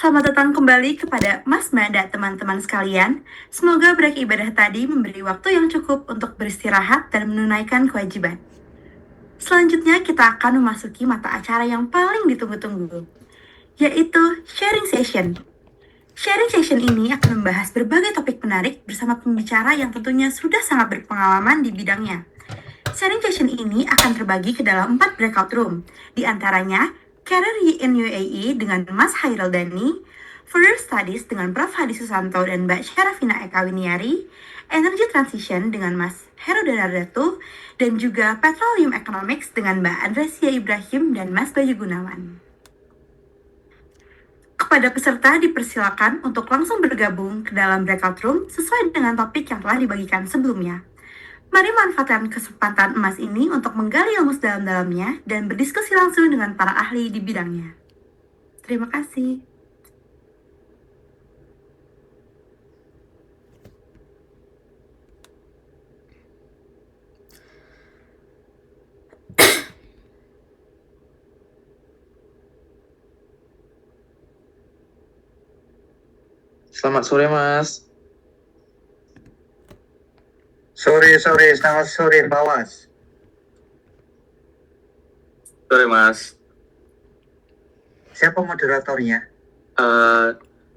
Selamat datang kembali kepada Mas Ma dan teman-teman sekalian. Semoga break ibadah tadi memberi waktu yang cukup untuk beristirahat dan menunaikan kewajiban. Selanjutnya kita akan memasuki mata acara yang paling ditunggu-tunggu, yaitu Sharing Session. Sharing Session ini akan membahas berbagai topik menarik bersama pembicara yang tentunya sudah sangat berpengalaman di bidangnya. Sharing Session ini akan terbagi ke dalam 4 breakout room, di antaranya Career in UAE dengan Mas Hairil Dani, Further Studies dengan Prof. Hadi Susanto dan Mbak Syarafina Eka Winiari, Energy Transition dengan Mas Heru Danardatu, dan juga Petroleum Economics dengan Mbak Andresia Ibrahim dan Mas Bayu Gunawan. Kepada peserta dipersilakan untuk langsung bergabung ke dalam breakout room sesuai dengan topik yang telah dibagikan sebelumnya. Mari manfaatkan kesempatan emas ini untuk menggali ilmu sedalam-dalamnya dan berdiskusi langsung dengan para ahli di bidangnya. Terima kasih. Selamat sore, Mas. Selamat sore, Bawas. Sore, Mas. Siapa moderatornya?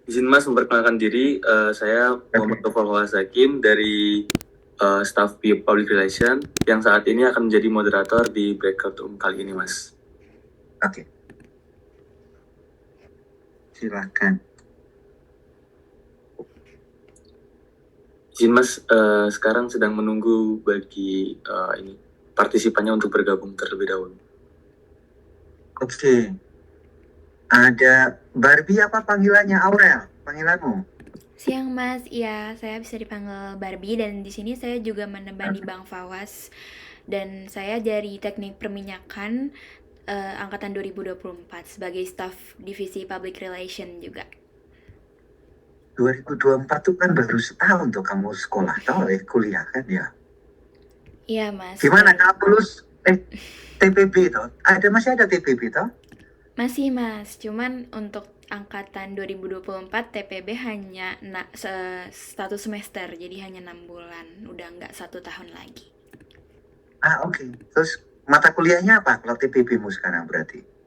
Izin Mas memperkenalkan diri, saya Muhammad Tofal Hakim dari staff Public Relation yang saat ini akan menjadi moderator di breakout room kali ini, Mas. Oke. Silakan. Izin Mas, sekarang sedang menunggu bagi partisipannya untuk bergabung terlebih dahulu. Oke. Ada Barbie apa panggilannya? Aurel, panggilanmu? Siang Mas, iya saya bisa dipanggil Barbie dan di sini saya juga menemani Bang Fawas dan saya dari Teknik Perminyakan angkatan 2024 sebagai staf divisi Public Relation juga. 2024 tuh kan baru setahun tuh kamu sekolah, kuliah kan ya? Iya Mas. Gimana kamu lulus TPB toh? Masih ada TPB toh? Masih Mas, cuman untuk angkatan 2024 TPB hanya satu semester, jadi hanya 6 bulan, udah nggak 1 tahun lagi. Oke. Terus mata kuliahnya apa kalau TPB-mu sekarang berarti?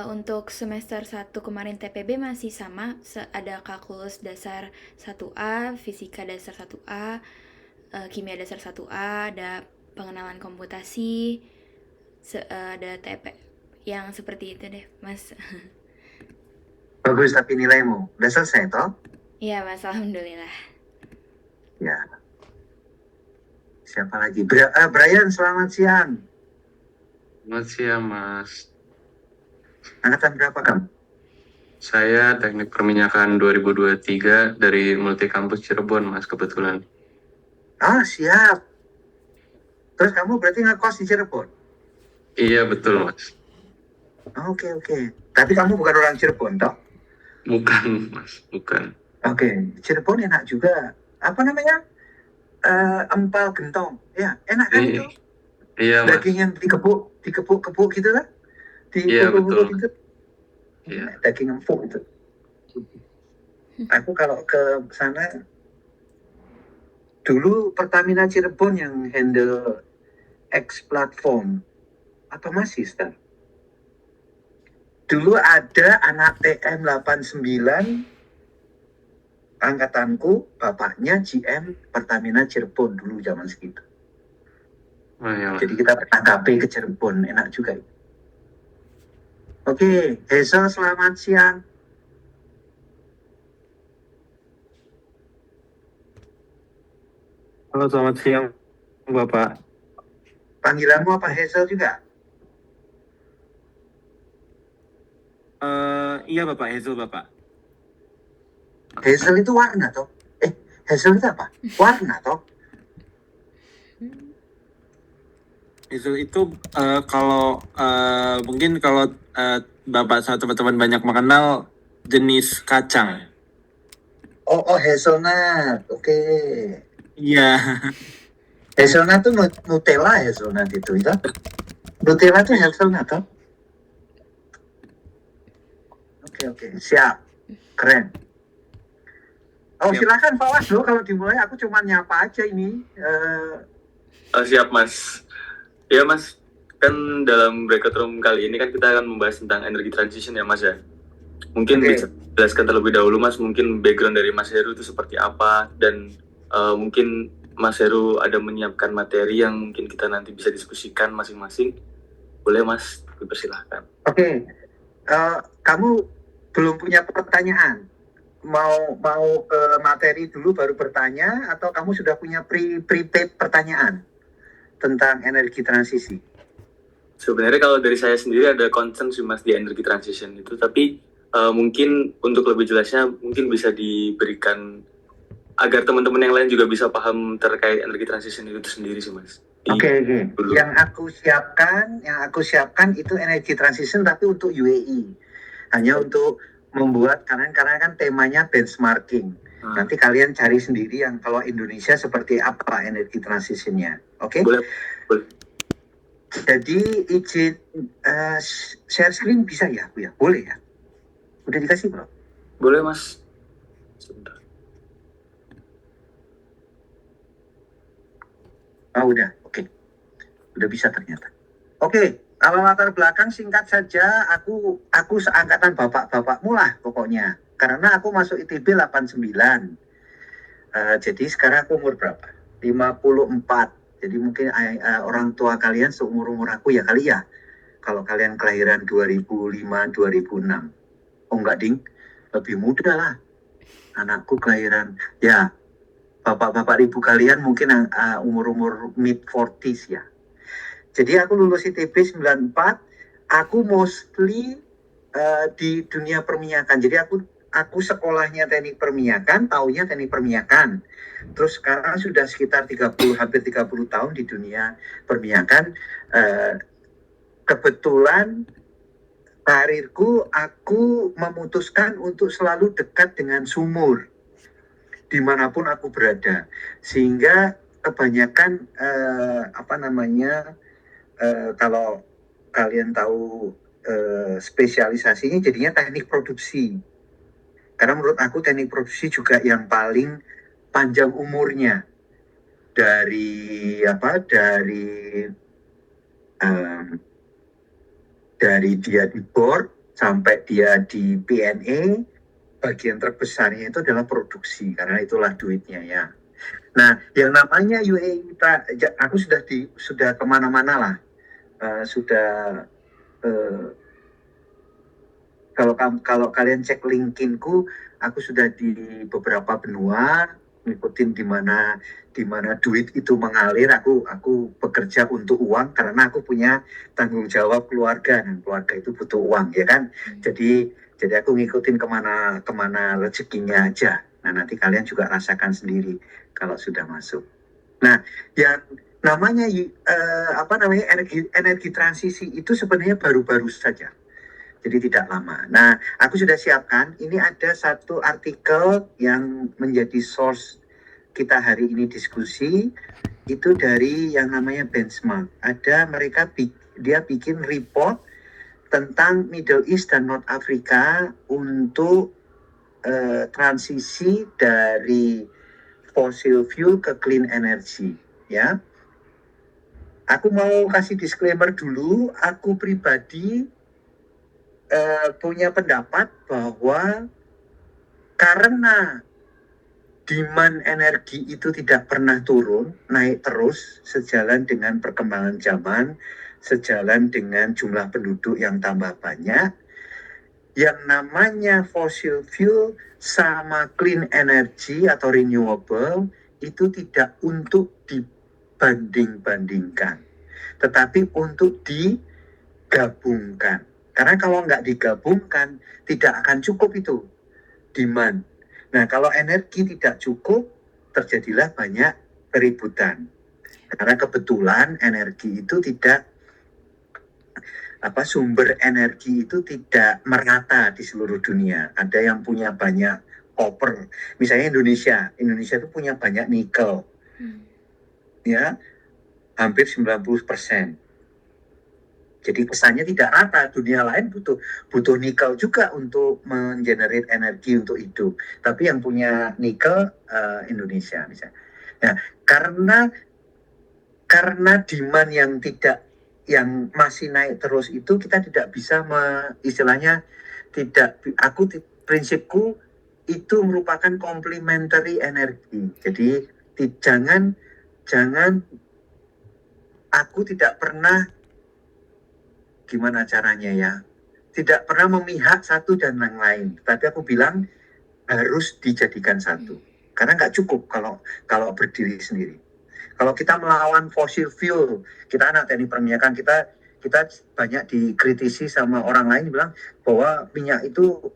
Untuk semester 1 kemarin TPB masih sama, ada kalkulus dasar 1A, fisika dasar 1A, kimia dasar 1A, ada pengenalan komputasi, ada TP, yang seperti itu deh Mas. Bagus, tapi nilaimu udah selesai toh? Iya Mas, alhamdulillah. Ya. Siapa lagi? Brian, selamat siang. Selamat siang, Mas. Angkatan berapa kamu? Saya Teknik Perminyakan 2023 dari Multikampus Cirebon, Mas, kebetulan. Siap. Terus kamu berarti ngekos di Cirebon? Iya, betul, Mas. Oke. Tapi kamu bukan orang Cirebon, toh? Bukan, Mas, bukan. Oke. Cirebon enak juga. Apa namanya? Empal gentong. Ya, enak kan itu? Iya, Mas. Daging yang dikepuk gitu kan? Iya, betul. Gitu. Iya. Daging empuk itu. Aku kalau ke sana dulu Pertamina Cirebon yang handle X platform. Apa masih, Star? Dulu ada anak TM 89 angkatanku, bapaknya GM Pertamina Cirebon dulu zaman segitu. Iya, jadi kita pernah KP ke Cirebon, enak juga. Oke, Hazel, selamat siang. Halo, selamat siang, Bapak. Panggilanmu apa Hazel juga? Iya, Bapak, Hazel, Bapak. Hazel itu warna toh? Hazel itu apa? Warna toh? Hazel itu mungkin kalau Bapak sama teman-teman banyak mengenal jenis kacang. Oh, hazelnut. Oke. Iya. Hazelnut tuh Nutella hazelnut itu. Nutella tuh hazelnut toh? Oke. Oke. Siap. Keren. Oh, Siap. silakan Pak Wasdo, kalau dimulai aku cuma nyapa aja ini. Siap Mas. Ya Mas, kan dalam breakout room kali ini kan kita akan membahas tentang energy transition ya Mas ya. Mungkin Oke. bisa jelaskan terlebih dahulu Mas, mungkin background dari Mas Heru itu seperti apa, dan mungkin Mas Heru ada menyiapkan materi yang mungkin kita nanti bisa diskusikan masing-masing. Boleh Mas, dipersilahkan. Oke. Kamu belum punya pertanyaan? Mau ke materi dulu baru bertanya, atau kamu sudah punya prepaid pertanyaan tentang energi transisi? Sebenarnya kalau dari saya sendiri ada concern sih Mas di energy transition itu, tapi mungkin untuk lebih jelasnya mungkin bisa diberikan agar teman-teman yang lain juga bisa paham terkait energy transition itu sendiri sih Mas. Oke. Yang aku siapkan itu energy transition tapi untuk UAE. Hanya untuk membuat, karena kan temanya benchmarking. Nanti kalian cari sendiri yang kalau Indonesia seperti apa energy transitionnya. Oke? Boleh. Jadi izin share screen bisa ya, Bu ya? Boleh ya? Udah dikasih, Bro? Boleh Mas. Sebentar. Oh, udah. Oke. Udah bisa ternyata. Oke. Kalau latar belakang singkat saja, aku seangkatan bapak-bapakmu lah pokoknya. Karena aku masuk ITB 89. Jadi sekarang aku umur berapa? 54. Jadi mungkin orang tua kalian seumur-umur aku ya kali ya. Kalau kalian kelahiran 2005, 2006. Oh enggak, Ding. Lebih muda lah. Anakku kelahiran, ya, bapak-bapak ibu kalian mungkin umur-umur mid-40s ya. Jadi aku lulus ITB 94, aku mostly di dunia perminyakan. Jadi aku sekolahnya teknik perminyakan, taunya teknik perminyakan. Terus sekarang sudah sekitar hampir 30 tahun di dunia perminyakan. Kebetulan karirku, aku memutuskan untuk selalu dekat dengan sumur dimanapun aku berada, sehingga kebanyakan kalau kalian tahu spesialisasinya jadinya teknik produksi, karena menurut aku teknik produksi juga yang paling panjang umurnya dari dia di board sampai dia di PNA, bagian terbesarnya itu adalah produksi, karena itulah duitnya ya. Nah, yang namanya UAE, aku sudah kemana-mana lah, kalau kalian cek LinkedIn-ku, aku sudah di beberapa benua, ngikutin di mana duit itu mengalir. Aku bekerja untuk uang karena aku punya tanggung jawab keluarga, dan keluarga itu butuh uang ya kan. Jadi aku ngikutin kemana rezekinya aja. Nah, nanti kalian juga rasakan sendiri kalau sudah masuk. Nah, yang namanya energi transisi itu sebenarnya baru-baru saja. Jadi tidak lama. Nah, aku sudah siapkan. Ini ada satu artikel yang menjadi source kita hari ini diskusi. Itu dari yang namanya benchmark. Dia bikin report tentang Middle East dan North Africa untuk transisi dari fossil fuel ke clean energy. Ya, aku mau kasih disclaimer dulu. Aku pribadi punya pendapat bahwa karena demand energi itu tidak pernah turun, naik terus sejalan dengan perkembangan zaman, sejalan dengan jumlah penduduk yang tambah banyak, yang namanya fossil fuel sama clean energy atau renewable itu tidak untuk dibanding-bandingkan, tetapi untuk digabungkan. Karena kalau nggak digabungkan, tidak akan cukup itu demand. Nah, kalau energi tidak cukup, terjadilah banyak keributan. Karena kebetulan energi itu sumber energi itu tidak merata di seluruh dunia. Ada yang punya banyak copper. Misalnya Indonesia itu punya banyak nikel. Ya, hampir 90%. Jadi kesannya tidak rata. Dunia lain butuh nikel juga untuk mengenerate energi untuk hidup. Tapi yang punya nikel Indonesia misalnya. Nah, karena demand yang masih naik terus itu, kita tidak bisa istilahnya prinsipku itu merupakan complementary energi. Jadi jangan aku tidak pernah, gimana caranya ya, tidak pernah memihak satu dan yang lain. Tapi aku bilang harus dijadikan satu. Karena nggak cukup kalau berdiri sendiri. Kalau kita melawan fossil fuel, kita anak teknik perminyakan, kita banyak dikritisi sama orang lain bilang bahwa minyak itu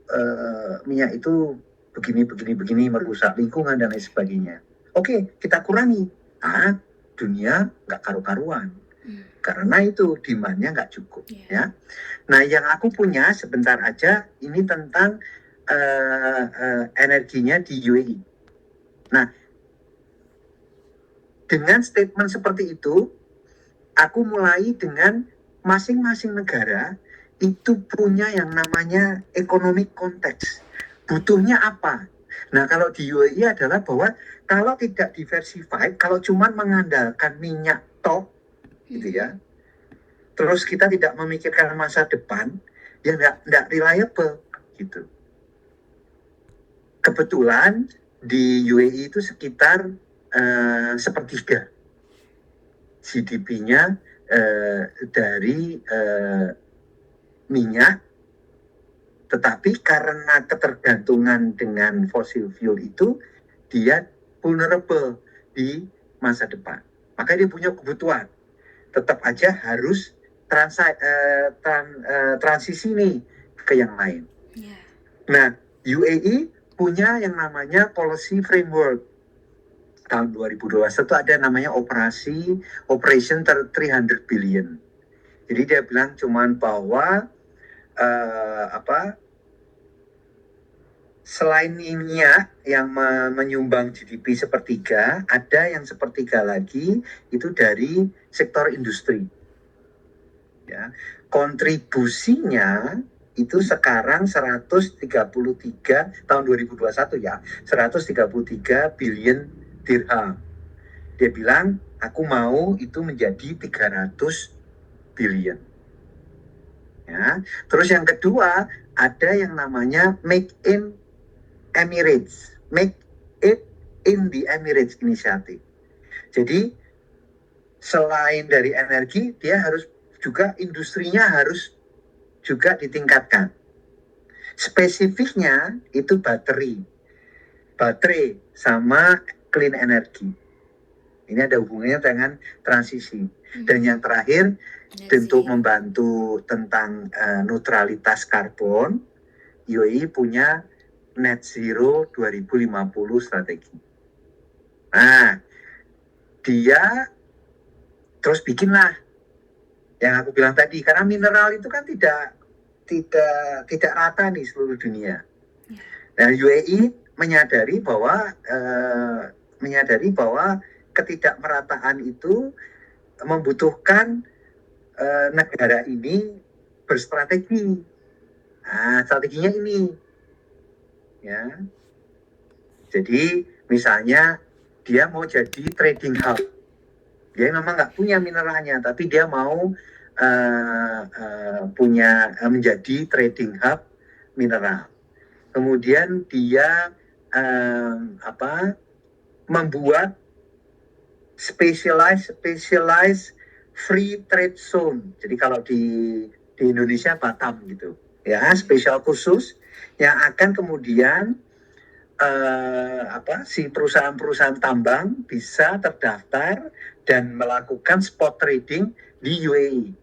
begini merusak lingkungan dan lain sebagainya. Oke, kita kurangi. Dunia nggak karu-karuan. Karena itu demand-nya nggak cukup. Ya. Nah, yang aku punya sebentar aja ini tentang energinya di UAE. Nah, dengan statement seperti itu, aku mulai dengan masing-masing negara itu punya yang namanya economic context. Butuhnya apa? Nah, kalau di UAE adalah bahwa kalau tidak diversified, kalau cuma mengandalkan minyak tok, gitu ya, terus kita tidak memikirkan masa depan, ya nggak reliable, gitu. Kebetulan di UAE itu sekitar sepertiga GDP-nya dari minyak, tetapi karena ketergantungan dengan fossil fuel itu, dia vulnerable di masa depan. Maka dia punya kebutuhan. Tetap aja harus transisi nih ke yang lain. Nah, UAE punya yang namanya policy framework. Tahun 2021 ada namanya Operation 300 billion. Jadi dia bilang cuman bahwa selain minyak yang menyumbang GDP sepertiga, ada yang sepertiga lagi itu dari sektor industri. Ya, kontribusinya itu sekarang 133 tahun 2021 ya, 133 billion dirham. Dia bilang, aku mau itu menjadi 300 billion. Ya. Terus yang kedua, ada yang namanya Make in Emirates. Make it in the Emirates Initiative. Jadi, selain dari energi, dia harus juga industrinya harus juga ditingkatkan. Spesifiknya itu baterai sama clean energy. Ini ada hubungannya dengan transisi. Dan yang terakhir, untuk membantu tentang neutralitas karbon, UAE punya net zero 2050 strategi. Nah, dia terus bikinlah yang aku bilang tadi, karena mineral itu kan tidak rata nih seluruh dunia. Nah, UAE menyadari bahwa ketidakmerataan itu membutuhkan negara ini berstrategi. Nah, strateginya ini, ya. Jadi misalnya dia mau jadi trading hub. Dia memang nggak punya mineralnya, tapi dia mau menjadi trading hub mineral. Kemudian dia membuat specialized free trade zone. Jadi kalau di Indonesia Batam gitu, ya, spesial khusus yang akan kemudian si perusahaan-perusahaan tambang bisa terdaftar dan melakukan spot trading di UAE,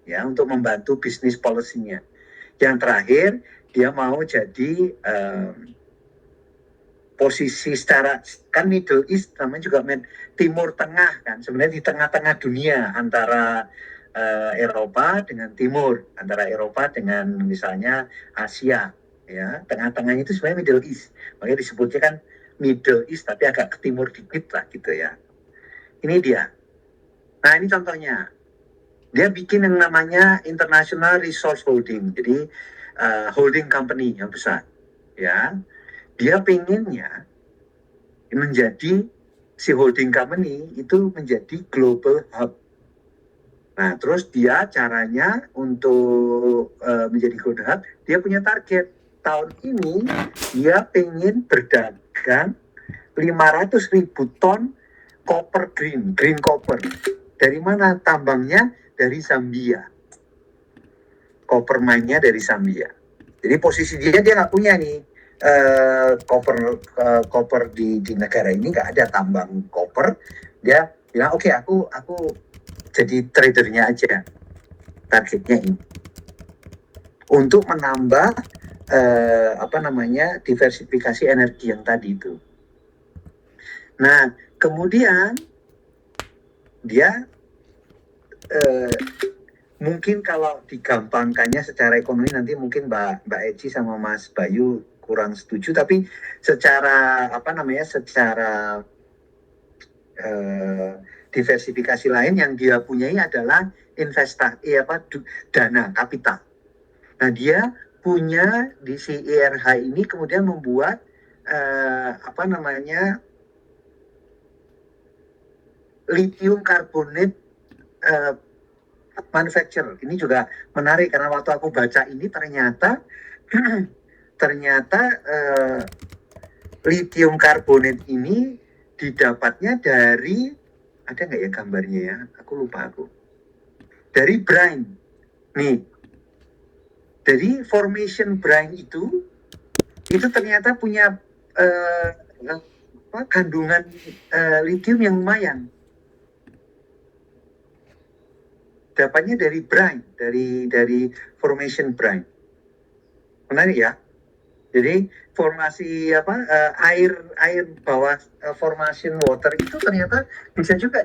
ya, untuk membantu bisnis policy-nya. Yang terakhir, dia mau jadi posisi secara, kan Middle East namanya juga Timur Tengah kan, sebenarnya di tengah-tengah dunia antara Eropa dengan Timur, antara Eropa dengan misalnya Asia, ya, tengah-tengahnya itu sebenarnya Middle East, makanya disebutnya kan Middle East tapi agak ke timur dikit lah gitu ya. Ini dia. Nah, ini contohnya. Dia bikin yang namanya International Resource Holding, jadi holding company yang besar, ya. Dia pengennya menjadi si holding company itu menjadi global hub. Nah, terus dia caranya untuk menjadi global hub, dia punya target. Tahun ini dia pengen berdagang 500.000 ton copper green copper. Dari mana tambangnya? Dari Zambia. Copper mine-nya dari Zambia. Jadi posisi dia nggak punya nih copper di negara ini, nggak ada tambang copper. Dia bilang oke, aku jadi tradernya aja. Targetnya ini untuk menambah diversifikasi energi yang tadi itu. Nah, kemudian dia mungkin kalau digampangkannya secara ekonomi, nanti mungkin Mbak Eci sama Mas Bayu kurang setuju, tapi secara diversifikasi lain yang dia punyai adalah dana kapital. Nah, dia punya di CIRH ini kemudian membuat lithium carbonate manufacture. Ini juga menarik karena waktu aku baca ini ternyata lithium carbonate ini didapatnya dari, ada nggak ya gambarnya ya? Aku lupa dari brine. Nih, dari formation brine itu ternyata punya kandungan lithium yang lumayan. Dapatnya dari brine, dari formation brine. Menarik ya. Jadi formasi air bawah formation water itu ternyata bisa juga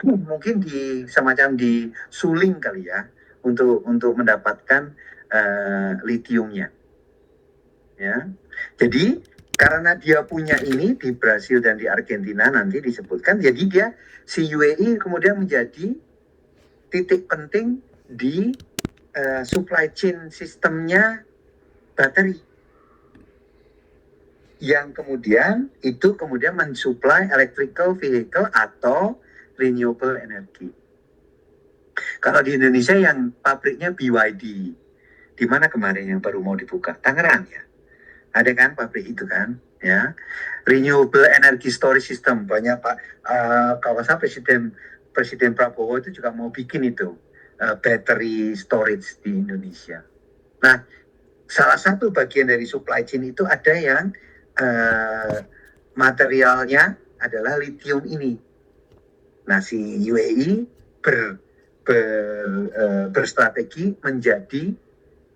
mungkin semacam disuling kali ya untuk mendapatkan lithiumnya. Ya. Jadi karena dia punya ini di Brasil dan di Argentina nanti disebutkan, jadi si UAE kemudian menjadi titik penting di supply chain sistemnya bateri, yang kemudian mensuplai electrical vehicle atau renewable energy. Kalau di Indonesia yang pabriknya BYD, di mana kemarin yang baru mau dibuka? Tangerang ya, ada kan pabrik itu kan, ya. Renewable energy storage system, banyak kawasan Presiden Prabowo itu juga mau bikin itu battery storage di Indonesia. Nah, salah satu bagian dari supply chain itu ada yang materialnya adalah lithium ini. Nah, si UAE berstrategi menjadi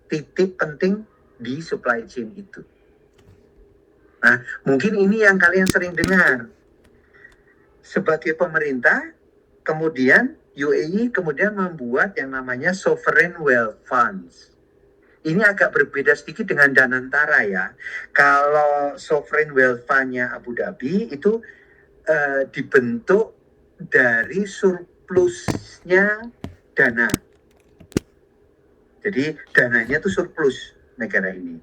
titik penting di supply chain itu. Nah, mungkin ini yang kalian sering dengar. Sebagai pemerintah, kemudian UAE kemudian membuat yang namanya Sovereign Wealth Funds. Ini agak berbeda sedikit dengan Danantara ya. Kalau Sovereign Wealth Fund-nya Abu Dhabi itu dibentuk dari surplusnya dana. Jadi dananya itu surplus negara ini.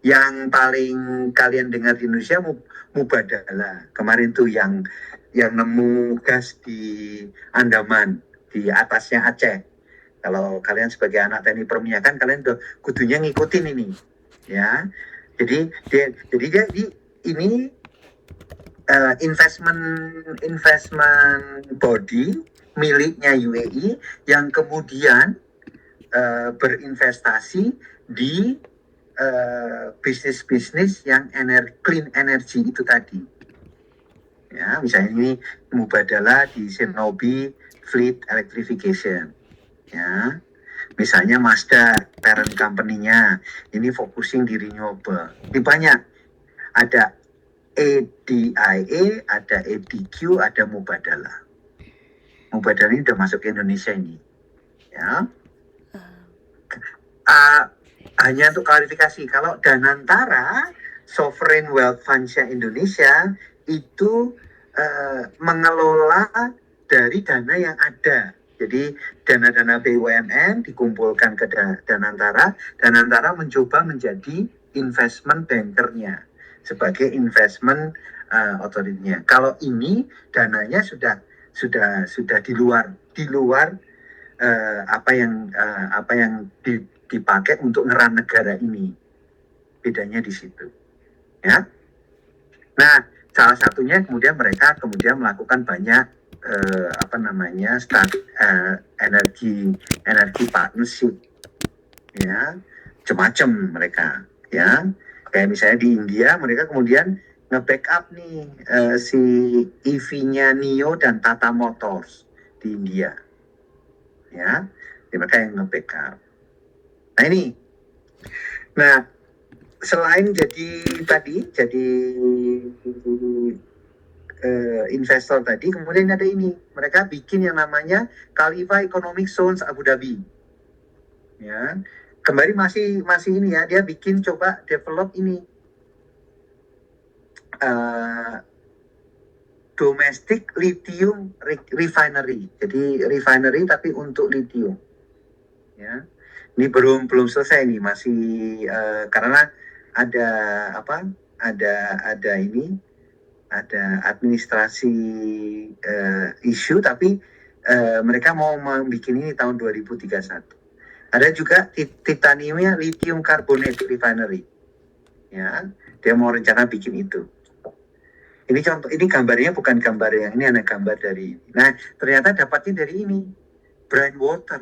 Yang paling kalian dengar di Indonesia Mubadala. Kemarin tuh yang nemu gas di Andaman, di atasnya Aceh. Kalau kalian sebagai anak teknik perminyakan, kalian udah kudunya ngikutin ini, ya. Jadi ini investment body miliknya UAE yang kemudian berinvestasi di bisnis-bisnis yang clean energy itu tadi. Ya, misalnya ini Mubadala di Shinobi Fleet Electrification. Ya, misalnya Mazda parent company-nya ini focusing di renewable. Ini banyak, ada ADIA, ada ADQ, ada Mubadala. Mubadala ini udah masuk ke Indonesia ini, ya. Hanya untuk klarifikasi, kalau Danantara Sovereign Wealth Fund-nya Indonesia itu mengelola dari dana yang ada, Jadi dana-dana BUMN dikumpulkan ke Danantara, Danantara mencoba menjadi investment bankernya sebagai investment authority-nya. Kalau ini dananya sudah di luar apa yang dipakai untuk ngeran negara ini. Bedanya di situ. Ya. Nah, salah satunya kemudian mereka melakukan banyak energi partnership, ya, macam-macam mereka, ya, kayak misalnya di India mereka kemudian nge-backup nih si EV-nya NIO dan Tata Motors di India, ya, jadi mereka yang nge-backup. Nah ini, selain jadi investor tadi, kemudian ada ini, mereka bikin yang namanya Khalifa Economic Zones Abu Dhabi, ya, kembali masih ini ya, dia bikin coba develop ini domestic lithium refinery, jadi refinery tapi untuk lithium, ya. Ini belum selesai nih, masih karena ada administrasi isu, tapi mereka mau membuat ini tahun 2031. Ada juga titaniumnya lithium carbonate refinery, ya, dia mau rencana bikin itu. Ini contoh, ini gambarnya bukan gambar yang ini, ada gambar dari ini. Nah, ternyata dapatnya dari ini, brine water,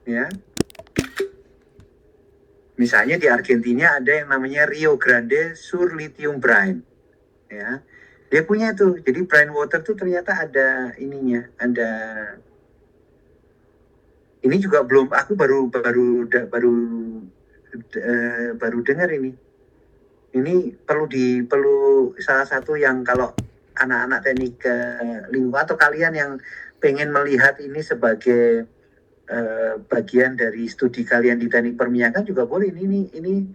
ya. Misalnya di Argentina ada yang namanya Rio Grande Sur Lithium Brine, ya, dia punya tuh. Jadi brine water tuh ternyata ada ininya, ada ini juga belum, aku baru dengar ini. Ini perlu salah satu yang kalau anak-anak teknik lingkungan atau kalian yang pengen melihat ini sebagai bagian dari studi kalian di teknik perminyakan juga boleh. Ini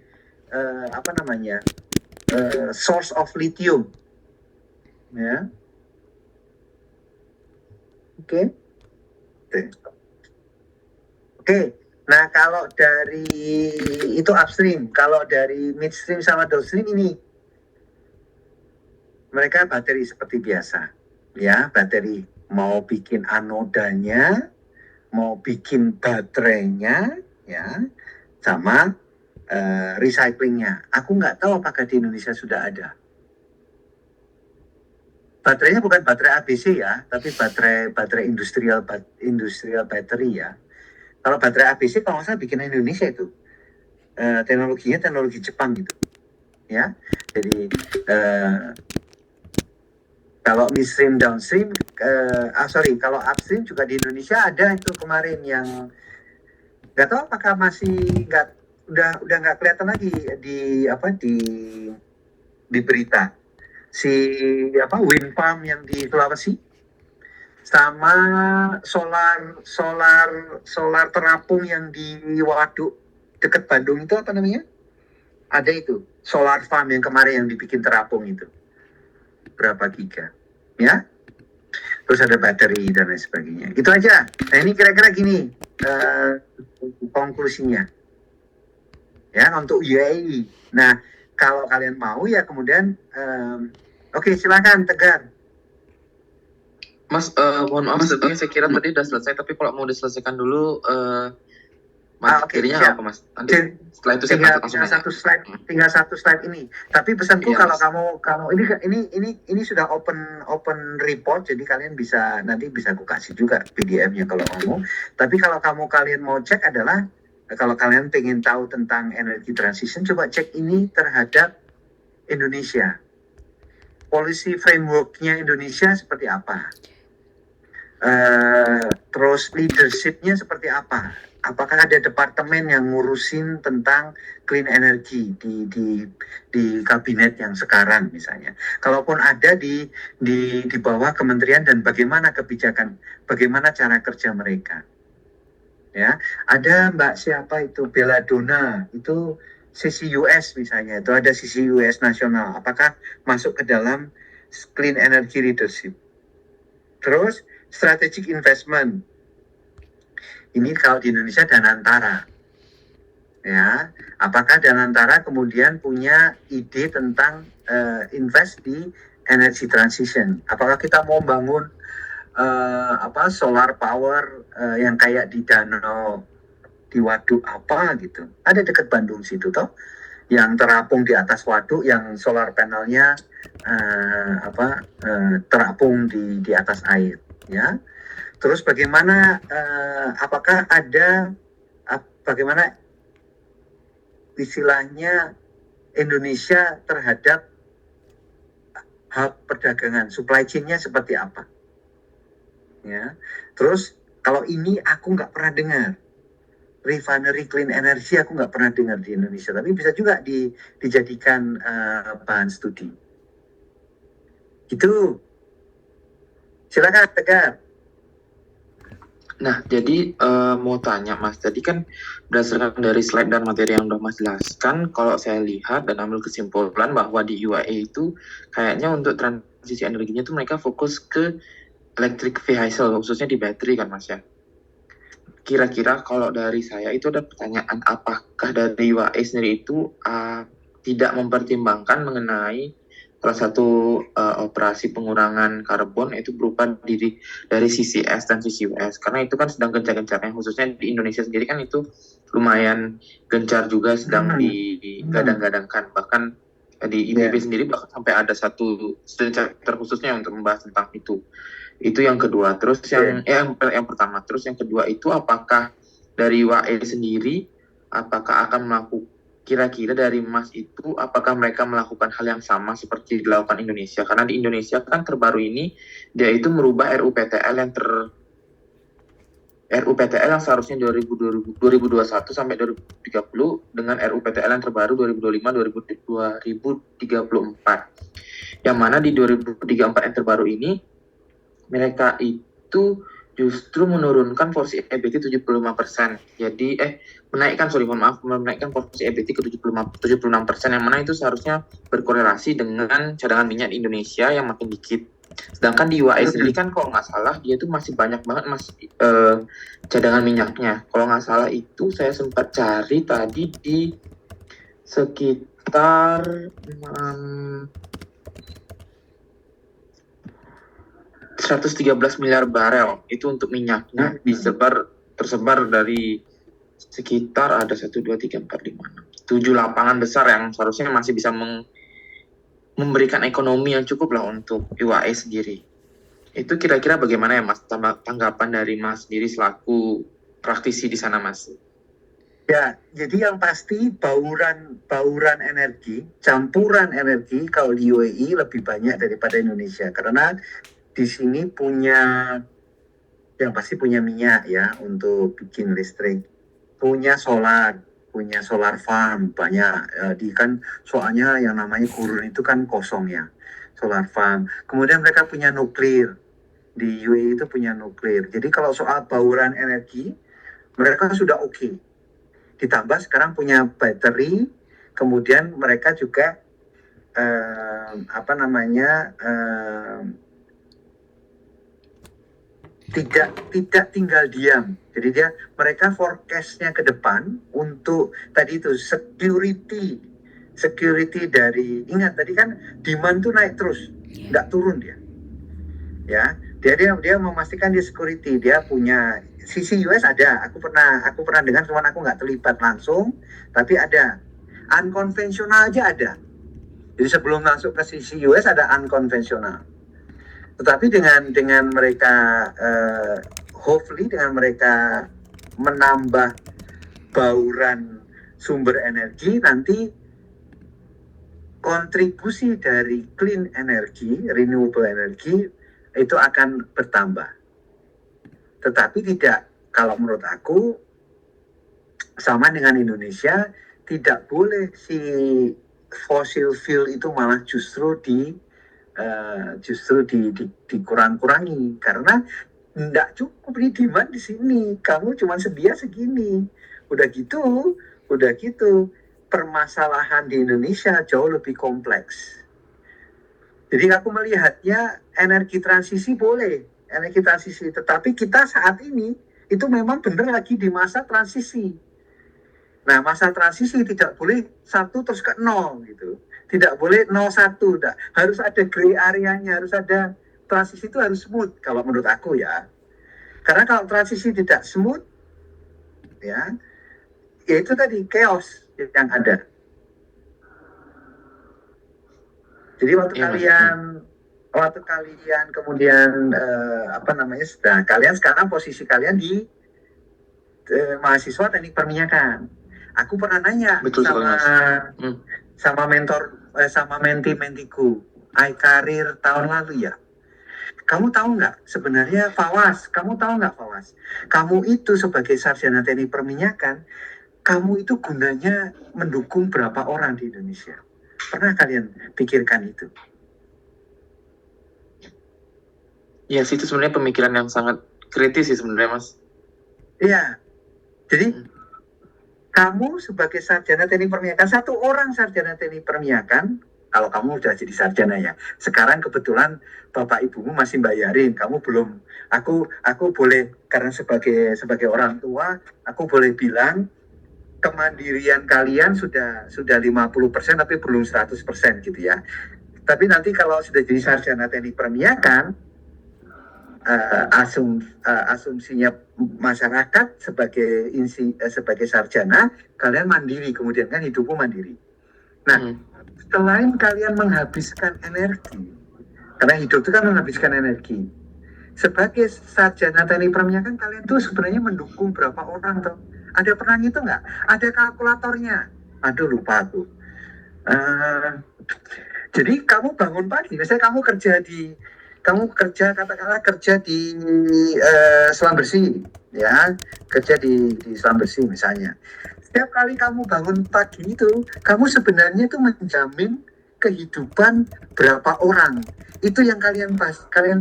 source of lithium, ya. Oke. Nah, kalau dari itu upstream, kalau dari midstream sama downstream ini mereka bateri seperti biasa, ya, bateri mau bikin anodanya, mau bikin baterainya, ya, sama recyclingnya. Aku nggak tahu apakah di Indonesia sudah ada. Baterainya bukan baterai ABC ya, tapi baterai industrial battery ya. Kalau baterai ABC kalau nggak salah bikin Indonesia itu teknologinya teknologi Jepang gitu, ya. Jadi kalau midstream downstream, kalau upstream juga di Indonesia ada itu kemarin yang nggak tahu apakah masih udah nggak kelihatan lagi di berita, si wind farm yang di Sulawesi sama solar terapung yang di Waduk dekat Bandung itu apa namanya? Ada itu solar farm yang kemarin yang dibikin terapung itu berapa giga, ya? Terus ada bateri dan lain sebagainya. Itu aja. Nah ini kira-kira gini konklusinya, ya, untuk UAE. Nah kalau kalian mau ya kemudian, oke, silakan Tegar. Mas, mohon maaf, sebetulnya saya kira tadi udah selesai, tapi kalau mau diselesaikan dulu, materinya siap. apa, Mas? Nanti setelah itu saya langsung tinggal satu slide ini. Tapi pesanku, iya, kalau kamu ini sudah open report, jadi kalian nanti bisa aku kasih juga PDF-nya kalau mau. Tapi kalau kalian mau cek adalah, kalau kalian pengen tahu tentang energy transition, coba cek ini terhadap Indonesia. Policy framework-nya Indonesia seperti apa? Terus leadership-nya seperti apa? Apakah ada departemen yang ngurusin tentang clean energy di kabinet yang sekarang misalnya? Kalaupun ada di bawah kementerian, dan bagaimana kebijakan, bagaimana cara kerja mereka? Ya, ada Mbak siapa itu, Belladonna, itu sisi US misalnya, itu ada sisi US nasional. Apakah masuk ke dalam clean energy leadership? Terus strategic investment. Ini kalau di Indonesia Danantara. Ya, apakah Danantara kemudian punya ide tentang invest di energy transition? Apakah kita mau bangun solar power yang kayak di danau di waduk apa gitu? Ada dekat Bandung situ toh, yang terapung di atas waduk, yang solar panelnya terapung di atas air, ya. Terus bagaimana apakah ada bagaimana istilahnya Indonesia terhadap hub perdagangan, supply chain-nya seperti apa? Ya. Terus kalau ini aku nggak pernah dengar. Refinery clean energy aku nggak pernah dengar di Indonesia, tapi bisa juga dijadikan bahan studi. Itu. Silakan Tegar. Nah, jadi mau tanya Mas, tadi kan berdasarkan dari slide dan materi yang udah Mas jelaskan, kalau saya lihat dan ambil kesimpulan bahwa di UAE itu kayaknya untuk transisi energinya itu mereka fokus ke electric vehicle, khususnya di baterai kan Mas ya. Kira-kira kalau dari saya itu ada pertanyaan, apakah dari UAE sendiri itu tidak mempertimbangkan mengenai salah satu operasi pengurangan karbon, itu berupa dari CCS dan CCUS, karena itu kan sedang gencar-gencarnya, khususnya di Indonesia sendiri kan itu lumayan gencar juga, sedang digadang-gadangkan, bahkan di ITB sendiri bahkan sampai ada satu chapter khususnya untuk membahas tentang itu. Itu yang kedua. Terus yang pertama, terus yang kedua itu apakah dari UAE sendiri apakah akan melakukan, kira-kira dari Mas itu apakah mereka melakukan hal yang sama seperti dilakukan Indonesia? Karena di Indonesia kan terbaru ini dia itu merubah RUPTL yang seharusnya 2021 sampai 2030 dengan RUPTL yang terbaru 2025-2034. Yang mana di 2034 yang terbaru ini mereka itu justru menurunkan porsi EBT 75%. Jadi menaikkan porsi EBT ke 76%, yang mana itu seharusnya berkorelasi dengan cadangan minyak di Indonesia yang makin dikit. Sedangkan di UAE sendiri kan kalau nggak salah dia itu masih banyak banget cadangan minyaknya. Kalau nggak salah itu saya sempat cari tadi di sekitar 113 miliar barel itu untuk minyaknya tersebar dari sekitar ada 1, 2, 3, 4, 5, 6, 7 lapangan besar yang seharusnya masih bisa memberikan ekonomi yang cukup lah untuk UAE sendiri. Itu kira-kira bagaimana ya Mas, tanggapan dari Mas sendiri selaku praktisi di sana Mas? Ya, jadi yang pasti bauran energi, campuran energi kalau di UAE lebih banyak daripada Indonesia, karena di sini yang pasti punya minyak ya untuk bikin listrik, punya solar farm banyak. Soalnya yang namanya gurun itu kan kosong ya, solar farm. Kemudian mereka punya nuklir, di UAE itu punya nuklir. Jadi kalau soal bauran energi mereka sudah oke. Ditambah sekarang punya baterai, kemudian mereka juga tidak tinggal diam. Jadi mereka forecast-nya ke depan untuk tadi itu security dari, ingat tadi kan demand tuh naik terus, nggak turun dia. Ya, dia memastikan dia security, dia punya CCUS ada. Aku pernah dengar, cuman aku nggak terlibat langsung, tapi ada. Unkonvensional aja ada. Jadi sebelum masuk ke CCUS ada unkonvensional. Tetapi dengan mereka hopefully dengan mereka menambah bauran sumber energi, nanti kontribusi dari clean energy, renewable energy itu akan bertambah. Tetapi tidak, kalau menurut aku sama dengan Indonesia, tidak boleh si fossil fuel itu malah justru dikurang-kurangi, karena tidak cukup di demand di sini, kamu cuma sedia segini. Udah gitu permasalahan di Indonesia jauh lebih kompleks. Jadi aku melihatnya energi transisi boleh, energi transisi. Tetapi kita saat ini itu memang benar lagi di masa transisi. Nah, masa transisi tidak boleh 1 terus ke 0 gitu. Tidak boleh 0-1, enggak. Harus ada gray area-nya, harus ada transisi itu harus smooth kalau menurut aku ya. Karena kalau transisi tidak smooth ya itu tadi chaos yang ada. Jadi waktu kalian kemudian kalian sekarang posisi kalian di mahasiswa teknik perminyakan. Aku pernah nanya Betul sekali, Mas. sama mentor sama mentiku iCareer tahun lalu ya. Kamu tahu nggak sebenarnya Fawaz? Kamu tahu nggak Fawaz? Kamu itu sebagai sarjana teknik perminyakan, kamu itu gunanya mendukung berapa orang di Indonesia? Pernah kalian pikirkan itu? Ya, sih itu sebenarnya pemikiran yang sangat kritis sih sebenarnya, Mas. Iya. Jadi kamu sebagai sarjana teknik perminyakan, satu orang sarjana teknik perminyakan, kalau kamu udah jadi sarjana ya. Sekarang kebetulan bapak ibumu masih bayarin, kamu belum. Aku boleh karena sebagai orang tua, aku boleh bilang kemandirian kalian sudah 50% tapi belum 100% gitu ya. Tapi nanti kalau sudah jadi sarjana teknik perminyakan, asumsinya masyarakat sebagai sarjana, kalian mandiri, kemudian kan hidupmu mandiri. Nah, selain kalian menghabiskan energi, karena hidup itu kan menghabiskan energi, sebagai sarjana teknik perminyakan kalian tuh sebenarnya mendukung berapa orang tuh? Ada pernah itu nggak? Ada kalkulatornya? Aduh lupa aku. Jadi kamu bangun pagi, misalnya katakanlah kerja di selam bersih, ya, kerja di selam bersih misalnya. Setiap kali kamu bangun pagi itu, kamu sebenarnya itu menjamin kehidupan berapa orang. Itu yang kalian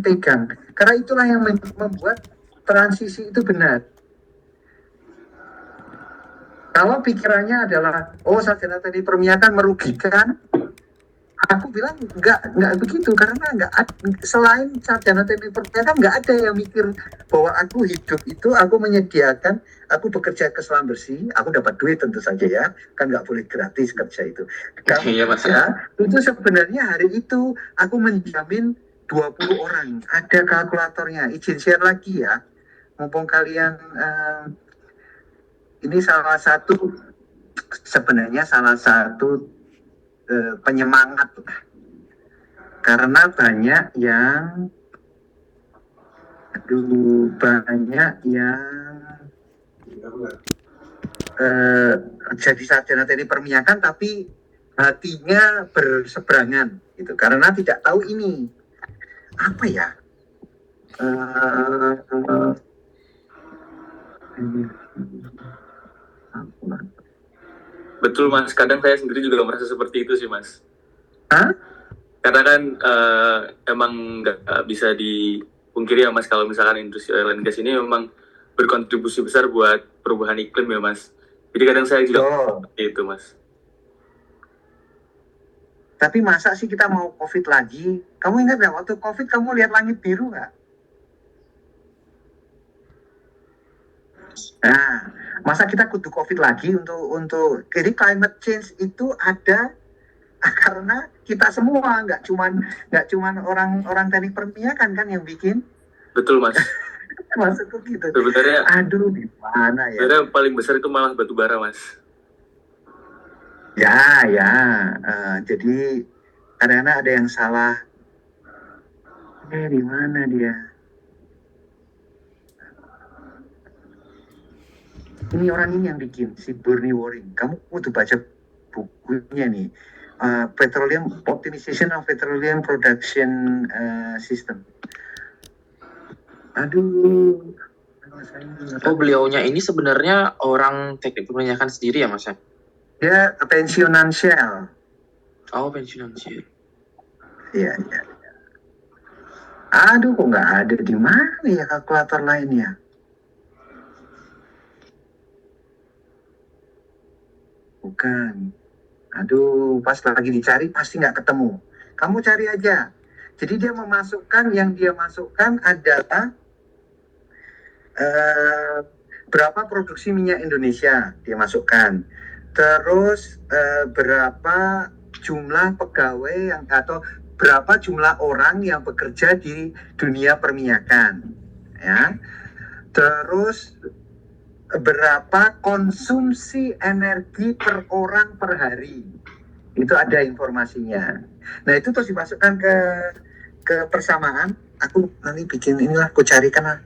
pegang. Karena itulah yang membuat transisi itu benar. Kalau pikirannya adalah, sarjana teknik perminyakan merugikan, aku bilang nggak begitu, karena selain sarjana teknik perminyakan nggak ada yang mikir bahwa aku hidup itu aku menyediakan, aku bekerja ke selam bersih, aku dapat duit tentu saja ya, kan nggak boleh gratis kerja itu. Iya, Mas. Itu sebenarnya hari itu aku menjamin 20 orang, ada kalkulatornya. Izin share lagi ya, mumpung kalian ini salah satu penyemangat, karena banyak yang jadi sarjana teknik perminyakan tapi hatinya berseberangan gitu, karena tidak tahu ini apa ya. Betul Mas, kadang saya sendiri juga merasa seperti itu sih Mas. Hah? Karena kan emang nggak bisa dipungkiri ya Mas, kalau misalkan industri oil and gas ini memang berkontribusi besar buat perubahan iklim ya Mas. Jadi kadang saya juga seperti itu Mas. Tapi masa sih kita mau COVID lagi? Kamu ingat nggak waktu COVID kamu lihat langit biru nggak? Nah, masa kita kudu COVID lagi untuk jadi climate change itu ada karena kita semua, nggak cuman orang teknik perminyakan kan yang bikin. Betul Mas. Maksudku gitu. Sebenarnya aduh di mana ya? Sebenarnya paling besar itu malah batu bara Mas. Ya, jadi kadang-kadang ada yang salah. Di mana dia? Ini orang ini yang bikin, si Bernie Warren. Kamu butuh baca bukunya nih. Petroleum Optimization of Petroleum Production System. Aduh. Beliaunya ini sebenarnya orang teknik perminyakan sendiri ya Mas? Dia pensiunan Shell. Pensiunan Shell. Iya. Aduh, kok nggak ada di mana ya kalkulator lainnya? Bukan. Aduh, pas lagi dicari pasti nggak ketemu. Kamu cari aja. Jadi dia masukkan adalah berapa produksi minyak Indonesia dia masukkan. Terus berapa jumlah pegawai atau berapa jumlah orang yang bekerja di dunia perminyakan, ya. Terus berapa konsumsi energi per orang per hari, itu ada informasinya. Nah itu terus dimasukkan ke persamaan. Aku nanti bikin inilah, aku carikan lah.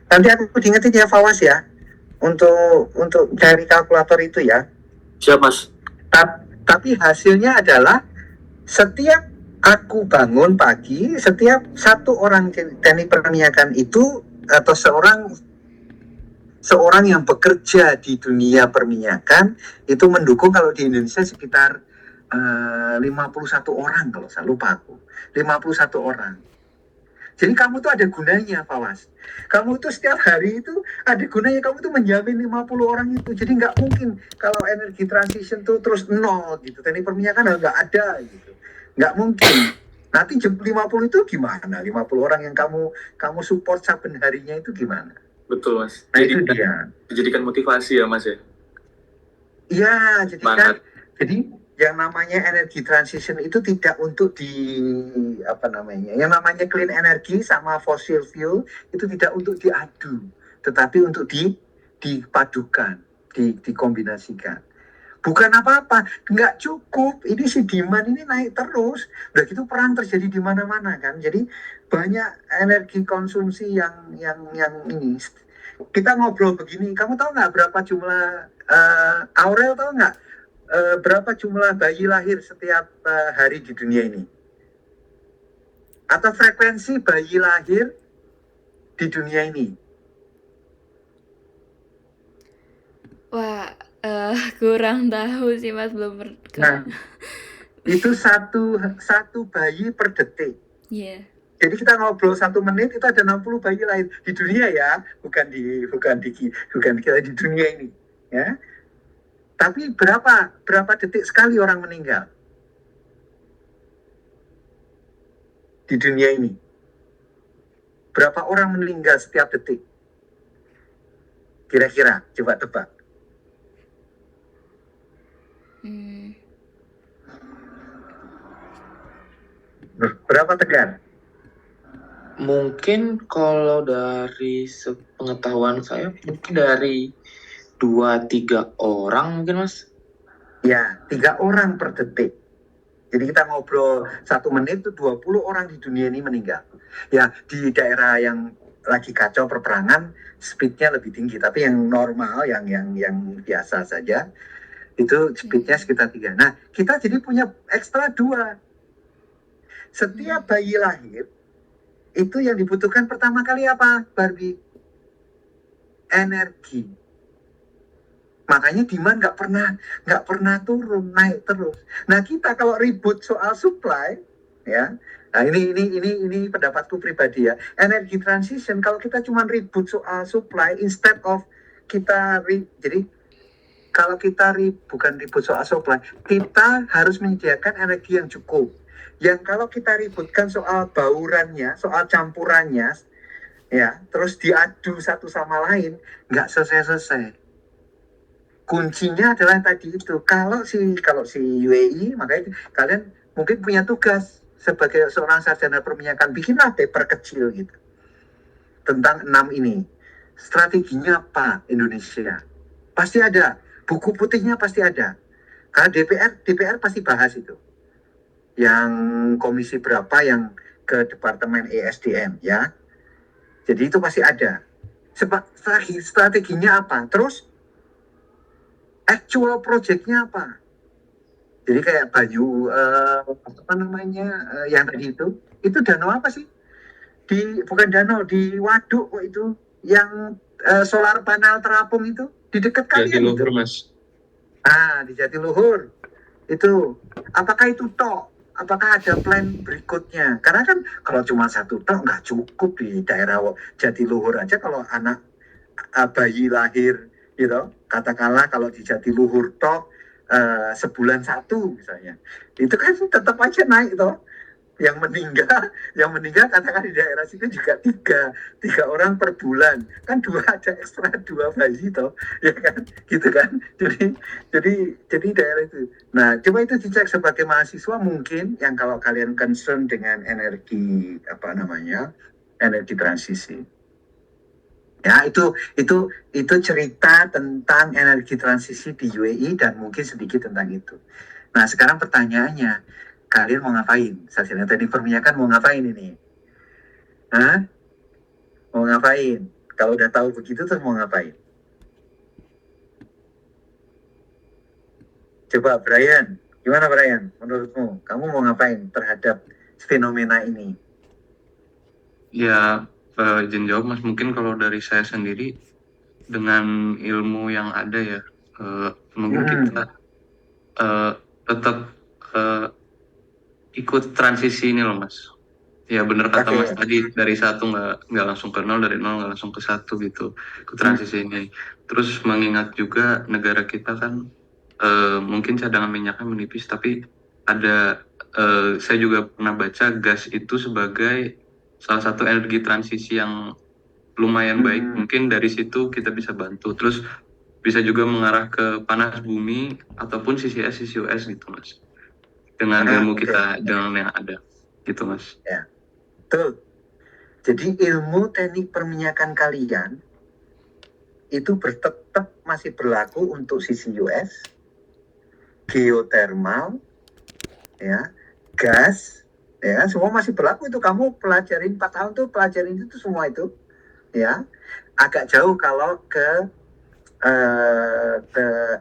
Nanti aku diingetin ya Fawas ya, untuk cari kalkulator itu ya. Siap Mas. Tapi hasilnya adalah setiap aku bangun pagi, setiap satu orang teknik perminyakan itu atau seorang yang bekerja di dunia perminyakan itu mendukung, kalau di Indonesia sekitar 51 orang kalau saya lupa aku. 51 orang. Jadi kamu tuh ada gunanya, Fawas. Kamu tuh setiap hari itu ada gunanya, kamu tuh menjamin 50 orang itu. Jadi nggak mungkin kalau energi transition tuh terus nol gitu. Teknik perminyakan nggak ada gitu. Nggak mungkin. Nanti 50 itu gimana? 50 orang yang kamu support saben harinya itu gimana? Betul Mas. Nah itu dia. Dijadikan motivasi ya Mas ya. Iya, Semangat. jadi yang namanya energi transition itu tidak untuk yang namanya clean energy sama fossil fuel itu tidak untuk diadu, tetapi untuk dipadukan, dikombinasikan. Bukan apa-apa, nggak cukup. Ini si demand ini naik terus. Udah gitu perang terjadi di mana-mana kan. Jadi banyak energi konsumsi yang ini. Kita ngobrol begini, kamu tahu nggak berapa jumlah Aurel tahu nggak? Berapa jumlah bayi lahir setiap hari di dunia ini? Atau frekuensi bayi lahir di dunia ini? Wah, kurang tahu sih Mas, belum Nah, itu satu bayi per detik. Iya. Jadi kita ngobrol 1 menit itu ada 60 bayi lahir di dunia ya, bukan di dunia ini, ya. Tapi berapa detik sekali orang meninggal di dunia ini? Berapa orang meninggal setiap detik? Kira-kira, coba tebak. Berapa Tegar? Mungkin kalau dari sepengetahuan saya mungkin dari 2-3 orang mungkin Mas. Ya, 3 orang per detik. Jadi kita ngobrol 1 menit itu 20 orang di dunia ini meninggal. Ya, di daerah yang lagi kacau perperangan speednya lebih tinggi, tapi yang normal, yang biasa saja itu speednya sekitar 3. Nah, kita jadi punya ekstra 2. Setiap bayi lahir itu yang dibutuhkan pertama kali apa, Barbie? Energi. Makanya demand nggak pernah turun, naik terus. Nah kita kalau ribut soal supply, ya, nah ini pendapatku pribadi ya. Energi transition kalau kita cuma ribut soal supply instead of jadi kalau kita bukan ribut soal supply, kita harus menyediakan energi yang cukup. Yang kalau kita ributkan soal baurannya, soal campurannya, ya, terus diadu satu sama lain, nggak selesai. Kuncinya adalah tadi itu. Kalau si UAE, makanya kalian mungkin punya tugas sebagai seorang sarjana perminyakan, bikinlah paper kecil gitu tentang 6 ini. Strateginya apa Indonesia? Pasti ada. Buku putihnya pasti ada. Karena DPR pasti bahas itu. Yang komisi berapa yang ke Departemen ESDM, ya. Jadi itu pasti ada. Strateginya apa? Terus actual project-nya apa? Jadi kayak yang tadi itu danau apa sih? Bukan danau, di waduk kok itu, yang solar panel terapung itu di dekat kalian itu. Jatiluhur Mas. Di Jatiluhur itu. Apakah itu tok? Apakah ada plan berikutnya? Karena kan kalau cuma 1 tok nggak cukup di daerah Jatiluhur aja. Kalau anak bayi lahir gitu, katakanlah kalau di Jatiluhur tok sebulan 1 misalnya, itu kan tetap aja naik toh. yang meninggal katakan di daerah situ juga tiga orang per bulan, kan ada ekstra 2 bayi toh, ya kan, gitu kan. Jadi daerah itu. Nah, coba itu dicek sebagai mahasiswa mungkin yang kalau kalian concern dengan energi energi transisi. Ya, itu cerita tentang energi transisi di UAE dan mungkin sedikit tentang itu. Nah, sekarang pertanyaannya, kalian mau ngapain? Hasilnya tadi perminyakan mau ngapain ini? Hah? Mau ngapain? Kalau udah tahu begitu terus mau ngapain? Coba Brian, gimana Brian? Menurutmu, kamu mau ngapain terhadap fenomena ini? Ya, izin jawab Mas, mungkin kalau dari saya sendiri dengan ilmu yang ada ya, mungkin kita tetap ikut transisi ini loh Mas. Ya benar kata Oke. Mas tadi, dari satu nggak langsung ke nol, dari nol nggak langsung ke satu gitu, ke transisi ini. Terus mengingat juga negara kita kan mungkin cadangan minyaknya menipis, tapi ada saya juga pernah baca gas itu sebagai salah satu energi transisi yang lumayan baik. Mungkin dari situ kita bisa bantu. Terus bisa juga mengarah ke panas bumi ataupun CCS, CCUS gitu Mas. Dengan ilmu kita, dengan yang ada gitu Mas. Ya, betul. Jadi ilmu teknik perminyakan kalian itu tetap masih berlaku untuk CCUS, geothermal, ya, gas, ya, semua masih berlaku itu. Kamu pelajarin 4 tahun tuh pelajarin itu semua itu, ya. Agak jauh kalau ke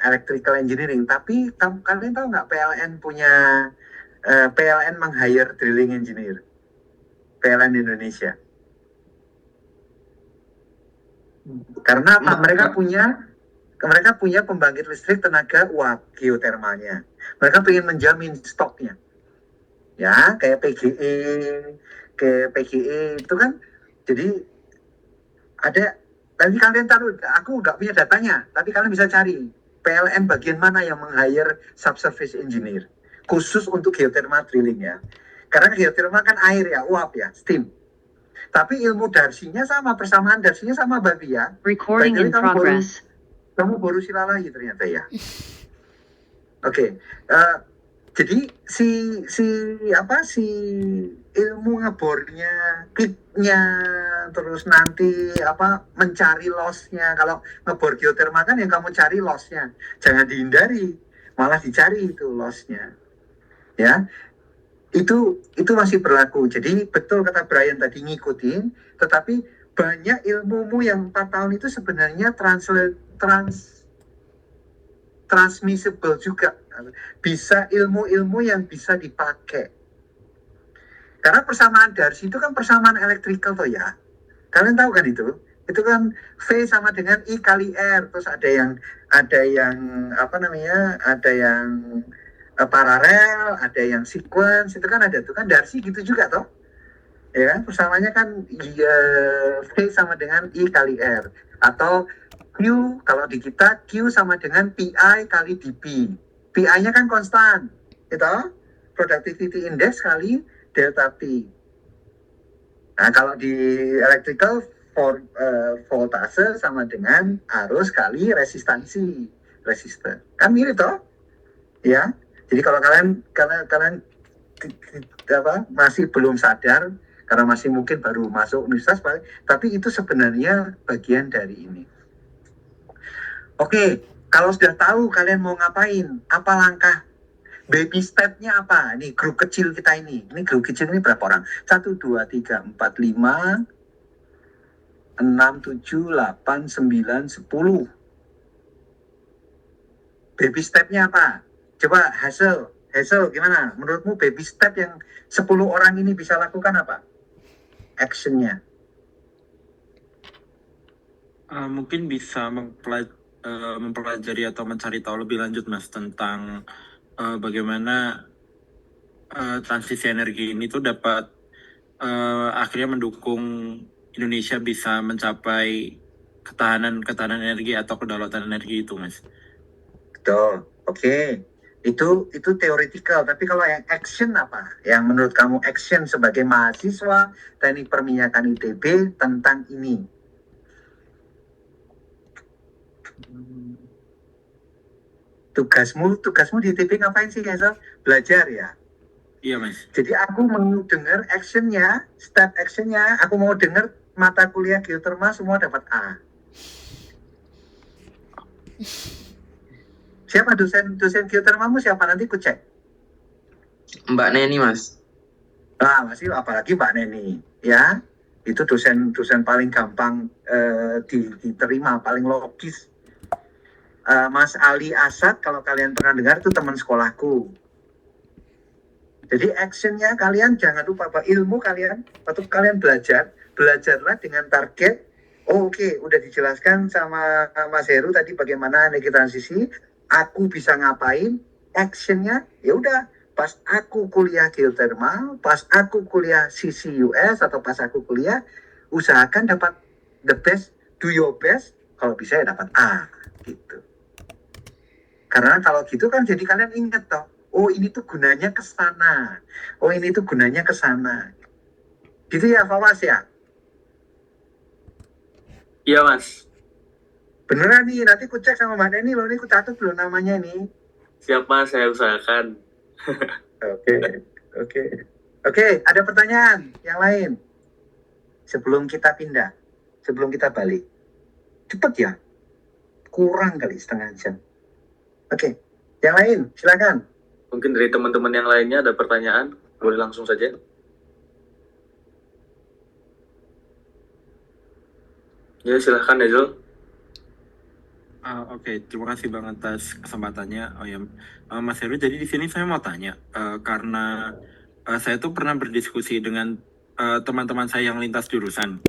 electrical engineering, tapi kalian tahu nggak PLN meng-hire drilling engineer, PLN Indonesia. Karena apa? Mereka punya pembangkit listrik tenaga uap geotermalnya. Mereka ingin menjamin stoknya. Ya, kayak PGE itu kan. Jadi ada, tapi kalian taruh, aku nggak punya datanya, tapi kalian bisa cari PLN bagian mana yang meng-hire subsurface engineer khusus untuk geothermal drilling ya. Karena geothermal kan air ya, uap ya, steam. Tapi ilmu darsinya sama, persamaan darsinya sama Babi ya. Recording in progress. Kamu baru sila lagi ternyata ya. Oke. Jadi si ilmu ngebornya, kitnya, terus nanti mencari lossnya. Kalau ngebor geothermal kan yang kamu cari lossnya, jangan dihindari, malah dicari itu lossnya. Ya, itu masih berlaku. Jadi betul kata Brian tadi, ngikutin, tetapi banyak ilmumu yang 4 tahun itu sebenarnya transmissible juga. Bisa ilmu-ilmu yang bisa dipakai. Karena persamaan darsi itu kan persamaan elektrikal toh ya. Kalian tahu kan itu? Itu kan V sama dengan I kali R. Terus ada yang paralel, ada yang sequence, itu kan ada tuh kan darsi gitu juga toh. Ya kan? Persamaannya kan V sama dengan I kali R. Atau Q, kalau di kita Q sama dengan PI kali dP. PI-nya kan konstan, gitu? Productivity Index kali delta P. Nah, kalau di electrical voltase sama dengan arus kali resistansi, resistor. Kan mirip toh? Ya. Jadi kalau kalian masih belum sadar, karena masih mungkin baru masuk universitas, tapi itu sebenarnya bagian dari ini. Oke, kalau sudah tahu kalian mau ngapain, apa langkah baby step-nya apa? Ini grup kecil kita ini. Ini grup kecil ini berapa orang? 1, 2, 3, 4, 5, 6, 7, 8, 9, 10. Baby step-nya apa? Coba Hazel gimana? Menurutmu baby step yang 10 orang ini bisa lakukan apa? Action-nya. Mungkin bisa mempelajari atau mencari tahu lebih lanjut Mas tentang bagaimana transisi energi ini tuh dapat akhirnya mendukung Indonesia bisa mencapai ketahanan energi atau kedaulatan energi itu Mas. Betul. Oke. Itu theoretical, tapi kalau yang action apa? Yang menurut kamu action sebagai mahasiswa Teknik Perminyakan ITB tentang ini? Tugasmu di ITB ngapain sih, Hazel? Belajar ya? Iya Mas. Jadi aku mau dengar actionnya, step actionnya, aku mau dengar mata kuliah geotermal semua dapat A. Siapa dosen geotermalmu siapa, nanti ku cek. Mbak Neni, Mas. Nah, masih apalagi Mbak Neni, ya. Itu dosen paling gampang diterima, paling logis. Mas Ali Asad, kalau kalian pernah dengar, itu teman sekolahku. Jadi actionnya kalian jangan lupa bahwa ilmu kalian, waktu kalian belajarlah dengan target. Oke, udah dijelaskan sama Mas Heru tadi bagaimana energi transisi. Aku bisa ngapain? Actionnya, ya udah. Pas aku kuliah geothermal, pas aku kuliah CCUS atau pas aku kuliah, usahakan dapat the best, do your best. Kalau bisa ya dapat A, gitu. Karena kalau gitu kan jadi kalian ingat toh, oh ini tuh gunanya ke sana. Oh ini tuh gunanya ke sana. Gitu ya, Fawas ya? Iya Mas. Beneran nih, nanti ku cek sama Mbak Neni loh, ini ku catat dulu namanya nih. Siap Mas, saya usahakan. Oke, ada pertanyaan yang lain? Sebelum kita pindah, sebelum kita balik. Cepet ya? Kurang kali setengah jam. Oke, yang lain silakan. Mungkin dari teman-teman yang lainnya ada pertanyaan, boleh langsung saja. Ya silahkan Hazel. Oke, terima kasih Bang atas kesempatannya. Oh ya, Mas Heru, jadi di sini saya mau tanya, karena saya tuh pernah berdiskusi dengan teman-teman saya yang lintas jurusan,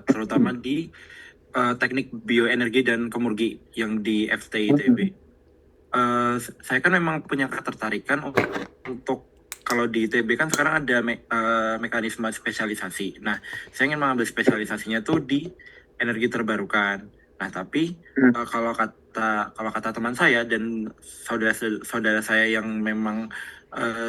terutama di teknik bioenergi dan kemurgi yang di FT ITB. Saya kan memang punya ketertarikan untuk kalau di ITB kan sekarang ada mekanisme spesialisasi. Nah, saya ingin mengambil spesialisasinya tuh di energi terbarukan. Nah, tapi kalau kata teman saya dan saudara saya yang memang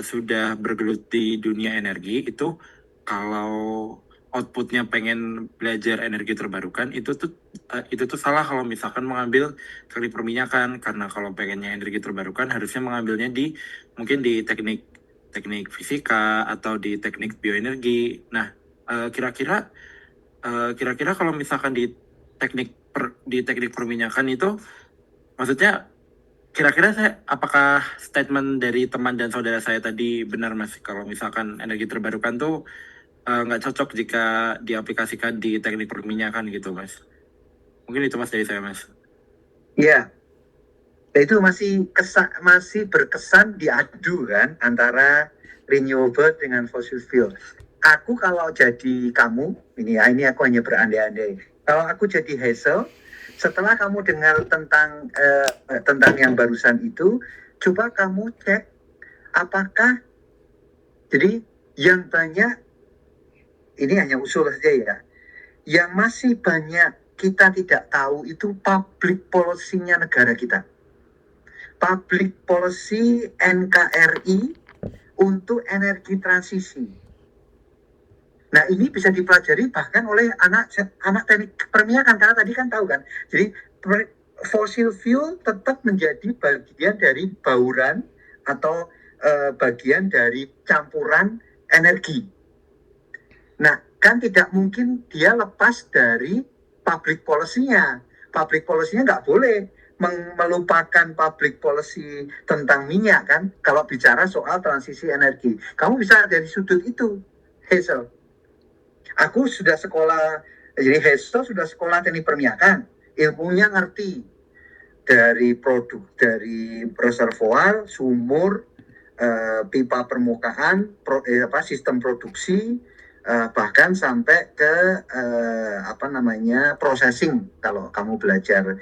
sudah bergelut di dunia energi itu, kalau outputnya pengen belajar energi terbarukan itu tuh salah kalau misalkan mengambil teknik perminyakan, karena kalau pengennya energi terbarukan harusnya mengambilnya mungkin di teknik fisika atau di teknik bioenergi. Nah, kira-kira kalau misalkan di teknik perminyakan itu, maksudnya kira-kira apakah statement dari teman dan saudara saya tadi benar Mas, kalau misalkan energi terbarukan tuh nggak cocok jika diaplikasikan di teknik perminyakan gitu Mas? Mungkin itu Mas dari saya Mas. Iya, itu masih berkesan diadu kan antara renewable dengan fossil fuel. Aku kalau jadi kamu, ini aku hanya berandai-andai. Kalau aku jadi Hazel, setelah kamu dengar tentang yang barusan itu, coba kamu cek apakah, jadi yang banyak, ini hanya usul saja ya, yang masih banyak kita tidak tahu itu public policy-nya negara kita. Public policy NKRI untuk energi transisi. Nah, ini bisa dipelajari bahkan oleh anak teknik perminyakan, karena tadi kan tahu kan. Jadi fossil fuel tetap menjadi bagian dari bauran atau bagian dari campuran energi. Nah, kan tidak mungkin dia lepas dari public policy-nya. Public policy-nya nggak boleh melupakan public policy tentang minyak kan, kalau bicara soal transisi energi. Kamu bisa dari sudut itu, Hazel. Aku sudah sekolah, jadi Hazel sudah sekolah teknik perminyakan, ilmunya ngerti dari dari reservoir, sumur, pipa permukaan, sistem produksi, bahkan sampai ke processing. Kalau kamu belajar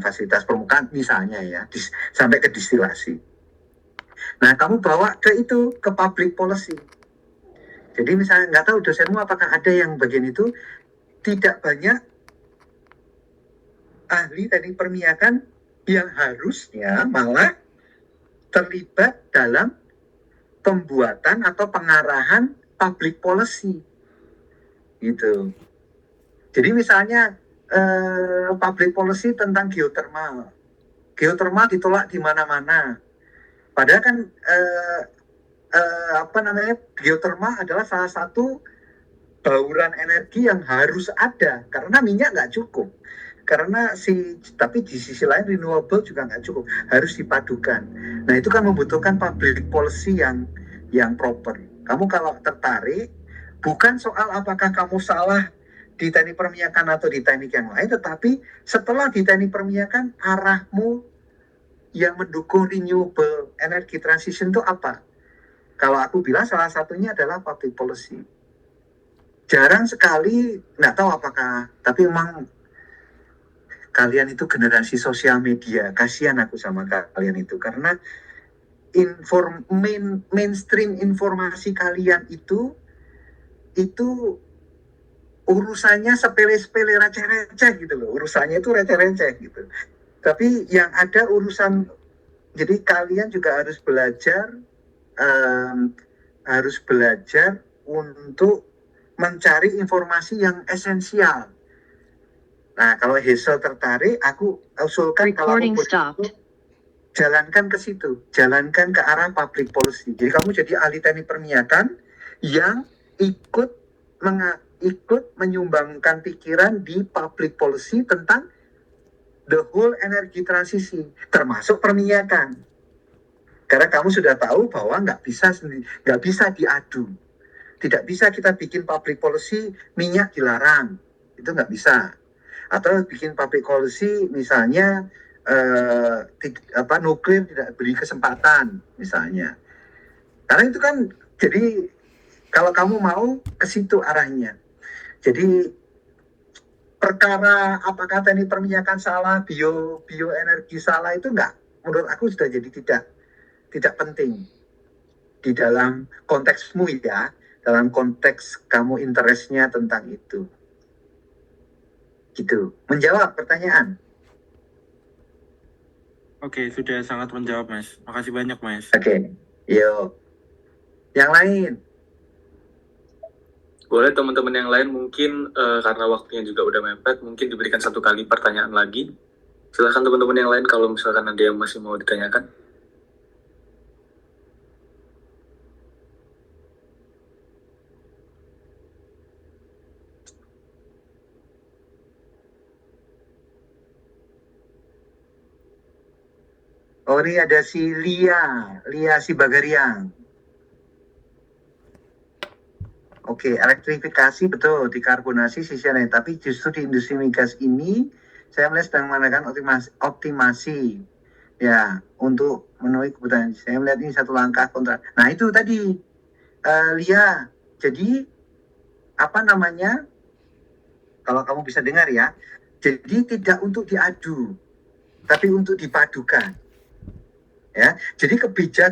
fasilitas permukaan misalnya ya, sampai ke distilasi. Nah, kamu bawa ke public policy. Jadi misalnya nggak tahu dosenmu apakah ada yang bagian itu, tidak banyak ahli teknik perminyakan yang harusnya malah terlibat dalam pembuatan atau pengarahan public policy gitu. Jadi misalnya public policy tentang geothermal ditolak di mana-mana. Padahal kan geothermal adalah salah satu bauran energi yang harus ada karena minyak nggak cukup. Tapi di sisi lain renewable juga nggak cukup, harus dipadukan. Nah itu kan membutuhkan public policy yang proper. Kamu kalau tertarik, bukan soal apakah kamu salah di teknik perminyakan atau di teknik yang lain, tetapi setelah di teknik perminyakan arahmu yang mendukung renewable energy transition itu apa? Kalau aku bilang salah satunya adalah public policy. Jarang sekali, nggak tahu apakah, tapi memang kalian itu generasi sosial media. Kasihan aku sama kalian itu karena mainstream informasi kalian itu urusannya sepele-sepele, receh-receh gitu loh. Urusannya itu receh-receh gitu. Tapi yang ada urusan, jadi kalian juga harus belajar untuk mencari informasi yang esensial. Nah, kalau Hazel tertarik, aku usulkan kalau Recording aku stopped. jalankan ke situ, jalankan ke arah public policy. Jadi kamu jadi ahli teknik perminyakan yang ikut menyumbangkan pikiran di public policy tentang the whole energy transisi, termasuk perminyakan. Karena kamu sudah tahu bahwa nggak bisa diadu. Tidak bisa kita bikin public policy minyak dilarang, itu nggak bisa. Atau bikin public policy misalnya nuklir tidak beri kesempatan misalnya. Karena itu kan jadi kalau kamu mau ke situ arahnya. Jadi perkara apakah teknik perminyakan salah, bioenergi salah itu enggak, menurut aku sudah jadi tidak penting di dalam konteksmu ya, dalam konteks kamu interestnya tentang itu. Gitu. Menjawab pertanyaan. Oke, sudah sangat menjawab, Mas. Makasih banyak, Mas. Oke. Yuk. Yang lain. Boleh teman-teman yang lain mungkin karena waktunya juga udah mepet, mungkin diberikan 1 kali pertanyaan lagi. Silahkan teman-teman yang lain kalau misalkan ada yang masih mau ditanyakan. Oh, ini ada si Lia Sibagariang. Oke, elektrifikasi betul, dekarbonasi sisi lain. Tapi justru di industri migas ini, saya melihat sedang mengadakan optimasi ya untuk memenuhi kebutuhan. Saya melihat ini satu langkah kontrak. Nah itu tadi, Lia. Jadi apa namanya? Kalau kamu bisa dengar ya. Jadi tidak untuk diadu, tapi untuk dipadukan. Ya, jadi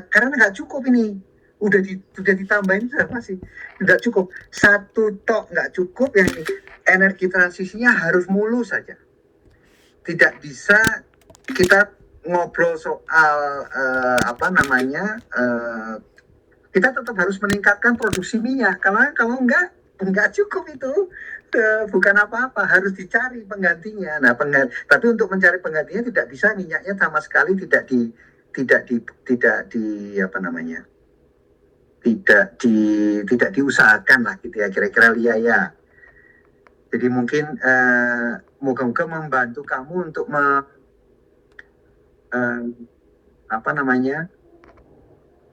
karena nggak cukup ini, udah ditambahin masih nggak cukup, satu tok nggak cukup, yang energi transisinya harus mulus saja. Tidak bisa kita ngobrol soal kita tetap harus meningkatkan produksi minyak. Kalau nggak cukup itu bukan apa-apa, harus dicari penggantinya. Nah, tapi untuk mencari penggantinya tidak bisa minyaknya sama sekali tidak diusahakan lah gitu ya, kira-kira Lia ya. Jadi mungkin moga-moga membantu kamu untuk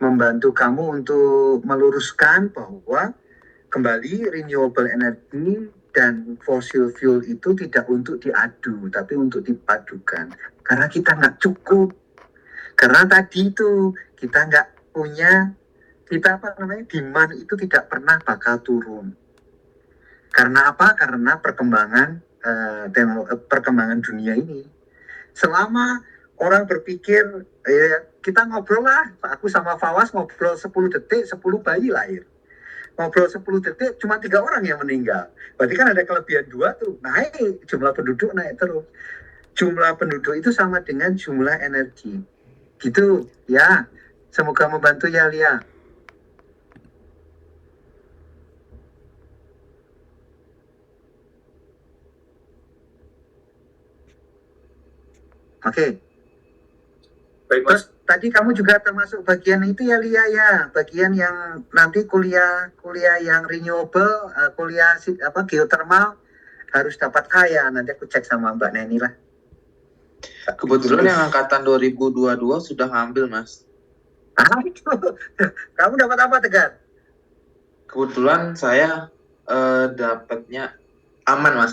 membantu kamu untuk meluruskan bahwa kembali renewable energy dan fossil fuel itu tidak untuk diadu, tapi untuk dipadukan. Karena kita nggak cukup. Karena tadi itu kita nggak punya, demand itu tidak pernah bakal turun. Karena apa? Karena perkembangan dunia ini. Selama orang berpikir, kita ngobrol lah, aku sama Fawas ngobrol 10 detik, 10 bayi lahir. Ngobrol 10 detik, cuma 3 orang yang meninggal. Berarti kan ada kelebihan 2 tuh, naik, jumlah penduduk naik terus. Jumlah penduduk itu sama dengan jumlah energi. Gitu ya. Semoga membantu ya Lia. Oke. Baik Terus Mas. tadi kamu juga termasuk bagian itu ya Lia ya, bagian yang nanti kuliah yang renewable, kuliah geothermal harus dapat A ya. Nanti aku cek sama Mbak Neni lah. Kebetulan yang angkatan 2022 sudah ngambil, Mas. Itu. Kamu dapat apa Tegar? Kebetulan saya dapatnya aman, Mas.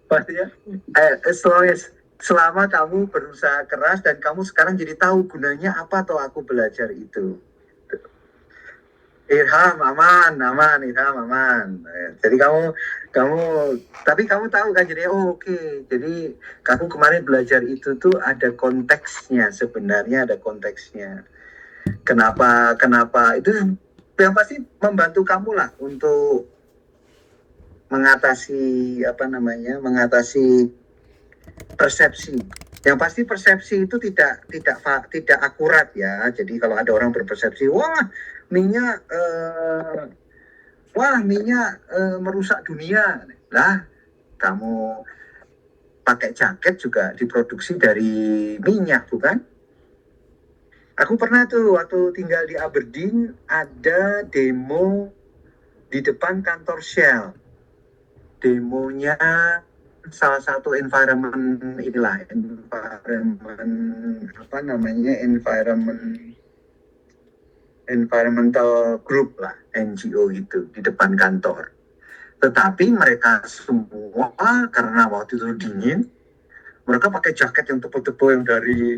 Maksudnya, selama kamu berusaha keras dan kamu sekarang jadi tahu gunanya apa toh aku belajar itu. Irham aman, Irham aman. Jadi tapi kamu tahu kan jadi oke. Jadi aku kemarin belajar itu tuh ada konteksnya, sebenarnya ada konteksnya. Kenapa itu yang pasti membantu kamu lah untuk mengatasi persepsi. Yang pasti persepsi itu tidak akurat ya. Jadi kalau ada orang berpersepsi, minyak merusak dunia. Lah, kamu pakai jaket juga diproduksi dari minyak, bukan? Aku pernah tuh waktu tinggal di Aberdeen ada demo di depan kantor Shell. Demonya salah satu environmental group lah, NGO itu di depan kantor. Tetapi mereka semua karena waktu itu dingin, mereka pakai jaket yang tebal-tebal yang dari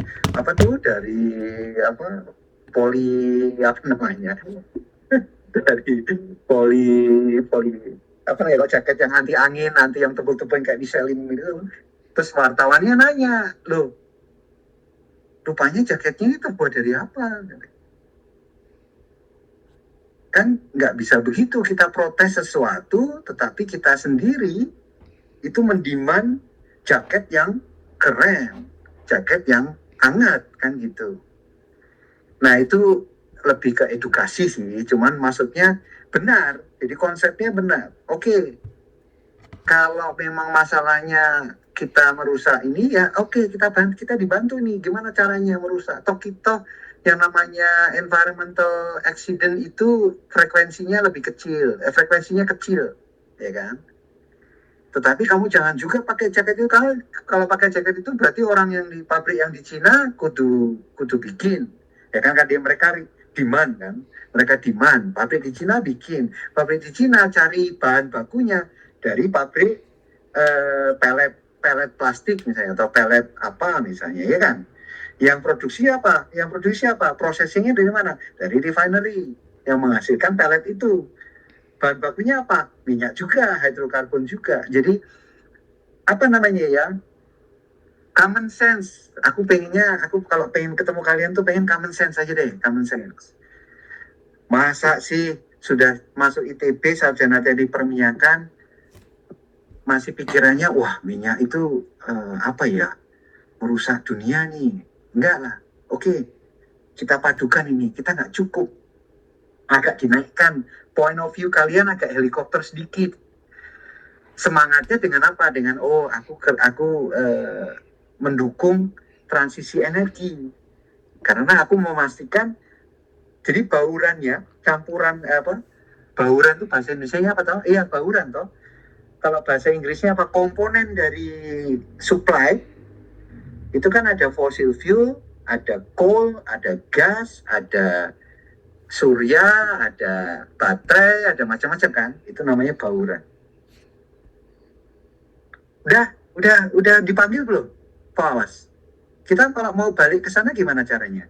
jaket yang anti angin, anti yang tebal-tebal kayak Michelin gitu. Terus wartawannya nanya, loh, rupanya jaketnya itu buat dari apa? Kan nggak bisa begitu, kita protes sesuatu, tetapi kita sendiri itu mendiman jaket yang keren, jaket yang hangat, kan gitu. Nah itu lebih ke edukasi sih, cuman maksudnya benar, jadi konsepnya benar. Oke, kalau memang masalahnya kita merusak ini ya oke, kita dibantu nih, gimana caranya merusak. Kita yang namanya environmental accident itu frekuensinya kecil, ya kan? Tetapi kamu jangan juga pakai jaket itu. Kalau pakai jaket itu berarti orang yang di pabrik yang di Cina kudu bikin, ya kan? Karena mereka demand kan, mereka demand. Pabrik di Cina bikin, pabrik di Cina cari bahan bakunya dari pabrik pelet plastik misalnya, atau pelet apa misalnya, ya kan? Yang produksi apa? Prosesinya dari mana? Dari refinery yang menghasilkan pelet itu. Bahan bakunya apa? Minyak juga, hidrokarbon juga. Jadi common sense. Aku kalau pengen ketemu kalian tuh pengen common sense aja deh, common sense. Masa sih sudah masuk ITB, sarjana teknik perminyakan, masih pikirannya wah minyak itu merusak dunia nih. Enggak lah. Oke, kita padukan ini, kita nggak cukup, agak dinaikkan point of view kalian, agak helikopter sedikit. Semangatnya dengan apa? Dengan aku mendukung transisi energi, karena aku memastikan. Jadi baurannya, bauran itu bahasa Indonesia apa toh? Iya, bauran toh. Kalau bahasa Inggrisnya apa? Komponen dari supply itu kan ada fossil fuel, ada coal, ada gas, ada surya, ada baterai, ada macam-macam kan. Itu namanya bauran. Udah dipanggil belum? Pengawas. Kita kalau mau balik ke sana gimana caranya?